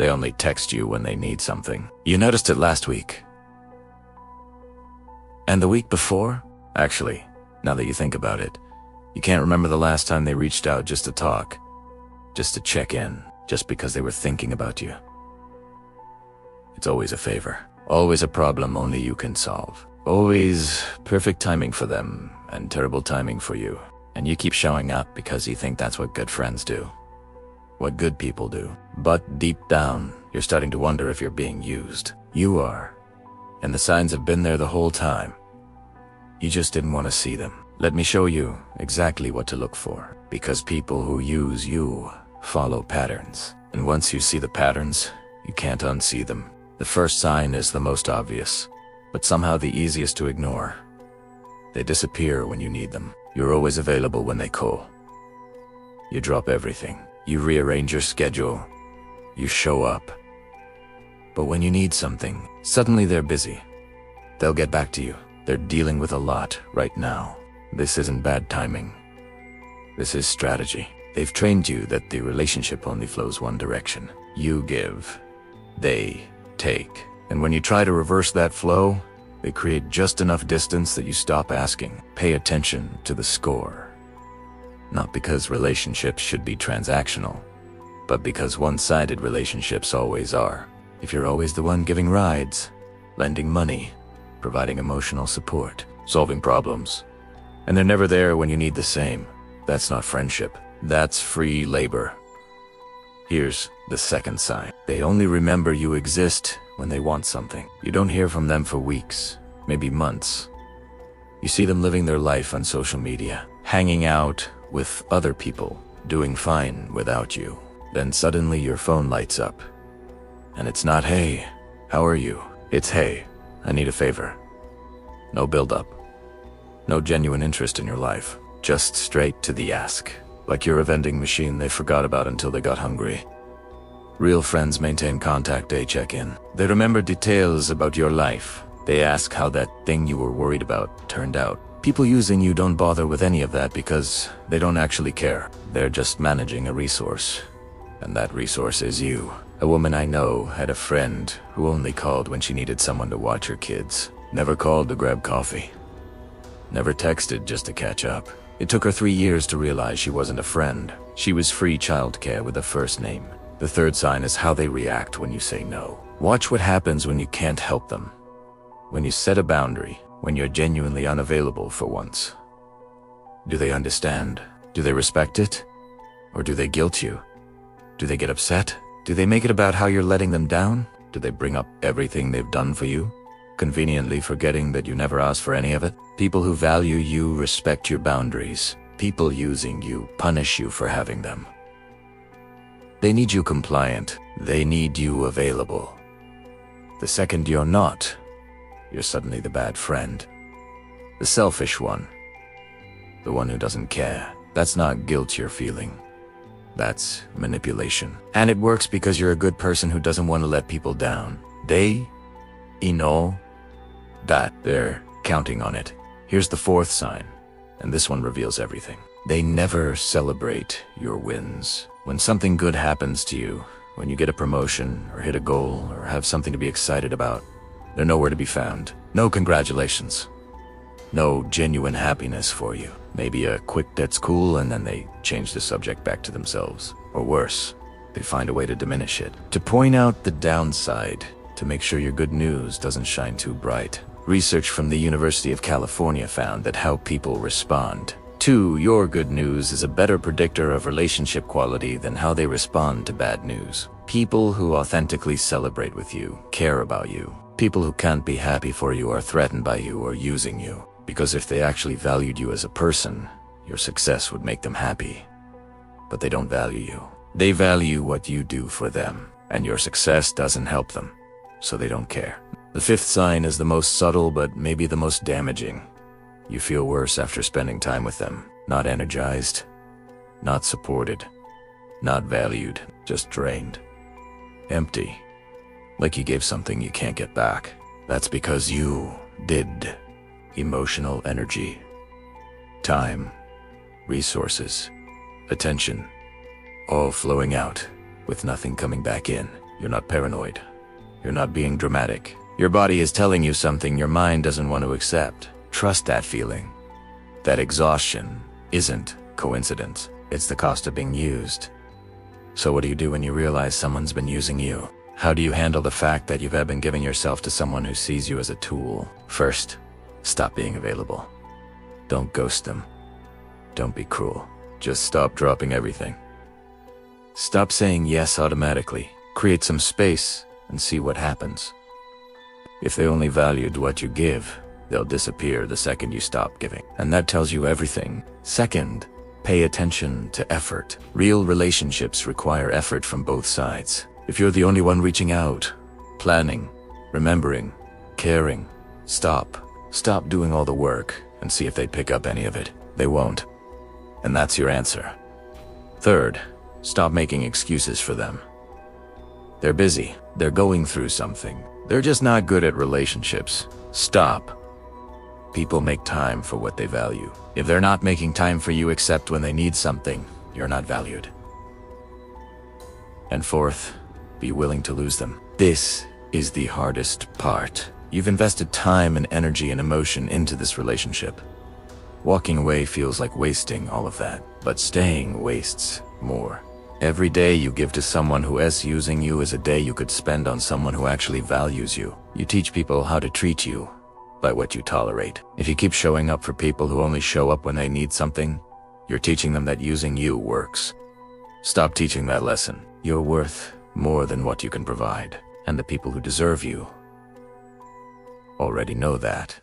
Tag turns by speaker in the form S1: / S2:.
S1: They only text you when they need something. You noticed it last week. And the week before? Actually, now that you think about it, you can't remember the last time they reached out just to talk, just to check in, just because they were thinking about you. It's always a favor, always a problem only you can solve. Always perfect timing for them and terrible timing for you. And you keep showing up because you think that's what good friends do, what good people do. But deep down, you're starting to wonder if you're being used. You are. And the signs have been there the whole time. You just didn't want to see them. Let me show you exactly what to look for. Because people who use you follow patterns. And once you see the patterns, you can't unsee them. The first sign is the most obvious, but somehow the easiest to ignore. They disappear when you need them. You're always available when they call. You drop everything. You rearrange your schedule. You show up. But when you need something, suddenly they're busy. They'll get back to you. They're dealing with a lot right now. This isn't bad timing. This is strategy. They've trained you that the relationship only flows one direction. You give. They take. And when you try to reverse that flow, they create just enough distance that you stop asking. Pay attention to the score. Not because relationships should be transactional, but because one-sided relationships always are. If you're always the one giving rides, lending money, providing emotional support, solving problems, and they're never there when you need the same, that's not friendship. That's free labor. Here's the second sign. They only remember you exist when they want something. You don't hear from them for weeks, maybe months. You see them living their life on social media, hanging out with other people, doing fine without you. Then suddenly your phone lights up. And it's not, "Hey, how are you?" It's, "Hey, I need a favor." No build-up. No genuine interest in your life. Just straight to the ask. Like you're a vending machine they forgot about until they got hungry. Real friends maintain contact, they check in. They remember details about your life. They ask how that thing you were worried about turned out. People using you don't bother with any of that because they don't actually care. They're just managing a resource. And that resource is you. A woman I know had a friend who only called when she needed someone to watch her kids. Never called to grab coffee. Never texted just to catch up. It took her 3 years to realize she wasn't a friend. She was free childcare with a first name. The third sign is how they react when you say no. Watch what happens when you can't help them. When you set a boundary, when you're genuinely unavailable for once. Do they understand? Do they respect it? Or do they guilt you? Do they get upset? Do they make it about how you're letting them down? Do they bring up everything they've done for you, conveniently forgetting that you never asked for any of it? People who value you respect your boundaries. People using you punish you for having them. They need you compliant. They need you available. The second you're not, you're suddenly the bad friend. The selfish one. The one who doesn't care. That's not guilt you're feeling. That's manipulation. And it works because you're a good person who doesn't want to let people down. They know that. They're counting on it. Here's the fourth sign, and this one reveals everything. They never celebrate your wins. When something good happens to you, when you get a promotion or hit a goal or have something to be excited about, they're nowhere to be found. No congratulations. No genuine happiness for you. Maybe a quick "that's cool" and then they change the subject back to themselves. Or worse, they find a way to diminish it. To point out the downside, to make sure your good news doesn't shine too bright. Research from the University of California found that how people respond to your good news is a better predictor of relationship quality than how they respond to bad news. People who authentically celebrate with you, care about you. People who can't be happy for you are threatened by you or using you. Because if they actually valued you as a person, your success would make them happy. But they don't value you. They value what you do for them, and your success doesn't help them, so they don't care. The fifth sign is the most subtle but maybe the most damaging. You feel worse after spending time with them. Not energized, not supported, not valued, just drained. Empty. Like you gave something you can't get back. That's because you did. Emotional energy, time, resources, attention, all flowing out with nothing coming back in. You're not paranoid. You're not being dramatic. Your body is telling you something your mind doesn't want to accept. Trust that feeling. That exhaustion isn't coincidence. It's the cost of being used. So what do you do when you realize someone's been using you? How do you handle the fact that you've been giving yourself to someone who sees you as a tool? First, stop being available. Don't ghost them. Don't be cruel. Just stop dropping everything. Stop saying yes automatically. Create some space and see what happens. If they only valued what you give, they'll disappear the second you stop giving. And that tells you everything. Second, pay attention to effort. Real relationships require effort from both sides. If you're the only one reaching out, planning, remembering, caring, stop. Stop doing all the work and see if they'd pick up any of it. They won't. And that's your answer. Third, stop making excuses for them. They're busy. They're going through something. They're just not good at relationships. Stop. People make time for what they value. If they're not making time for you except when they need something, you're not valued. And fourth, be willing to lose them. This is the hardest part. You've invested time and energy and emotion into this relationship. Walking away feels like wasting all of that, but staying wastes more. Every day you give to someone who is using you is a day you could spend on someone who actually values you. You teach people how to treat you by what you tolerate. If you keep showing up for people who only show up when they need something, you're teaching them that using you works. Stop teaching that lesson. You're worth more than what you can provide, and the people who deserve you already know that.